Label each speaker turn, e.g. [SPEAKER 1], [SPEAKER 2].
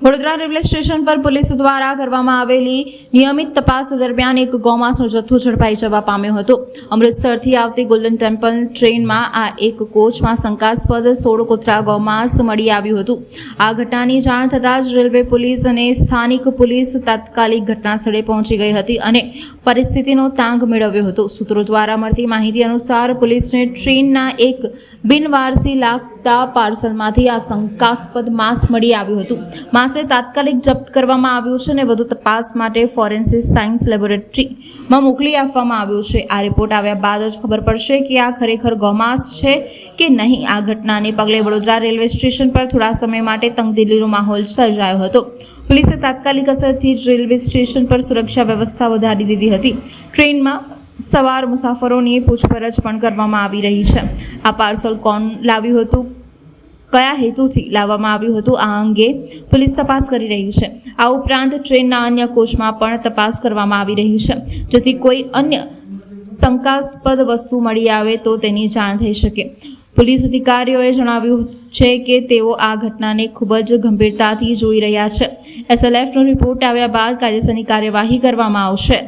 [SPEAKER 1] Vadodara railway station પર police દ્વારા કરવામાં આવેલી નિયમિત તપાસ દરમિયાન એક ગૌમાંસનો જથ્થો ઝડપાઈ જવા પામ્યો હતો। અમૃતસરથી આવતી ગોલ્ડન ટેમ્પલ ટ્રેનમાં આ એક કોચમાં શંકાસ્પદ 16 કોથળા ગૌમાંસ મળી આવ્યું હતું। આ ઘટનાની જાણ થતાં જ રેલવે પોલીસ અને સ્થાનિક પોલીસ તાત્કાલિક ઘટનાસ્થળે પહોંચી ગઈ હતી અને પરિસ્થિતિનો તાંગ મેળવ્યો હતો। સૂત્રો દ્વારા મળતી માહિતી અનુસાર પોલીસને ટ્રેનના એક બિનવારસી લાગતા પાર્સલમાંથી આ શંકાસ્પદ માંસ મળી આવ્યું હતું। માંસને તાત્કાલિક જપ્ત કરવામાં આવ્યું છે અને વધુ તપાસ માટે ફોરેન્સિક સાયન્સ લેબોરેટરીમાં મોકલી આપવામાં આવ્યું છે। આ રિપોર્ટ આવ્યા બાદ જ ખબર પડશે કે આ ખરેખર ગૌમાંસ છે કે નહીં। આ ઘટનાને પગલે વડોદરા રેલવે સ્ટેશન પર થોડા સમય માટે તંગદિલીનો માહોલ સર્જાયો હતો। પોલીસે તાત્કાલિક અસરથી રેલવે સ્ટેશન પર સુરક્ષા વ્યવસ્થા વધારી દીધી હતી। ટ્રેનમાં સવાર મુસાફરોની પૂછપરછ પણ કરવામાં આવી રહી છે। આ પાર્સલ કોણ લાવ્યું હતું, કયા હેતુથી લાવવામાં આવ્યું હતું, આ અંગે પોલીસ તપાસ કરી રહી છે। આ ઉપરાંત ટ્રેનના અન્ય કોચમાં પણ તપાસ કરવામાં આવી રહી છે, જેથી કોઈ અન્ય શંકાસ્પદ વસ્તુ મળી આવે તો તેની જાણ થઈ શકે। પોલીસ અધિકારીઓએ જણાવ્યું છે કે તેઓ આ ઘટનાને ખૂબ જ ગંભીરતાથી જોઈ રહ્યા છે। SLFનો રિપોર્ટ આવ્યા બાદ કાયદેસરની કાર્યવાહી કરવામાં આવશે।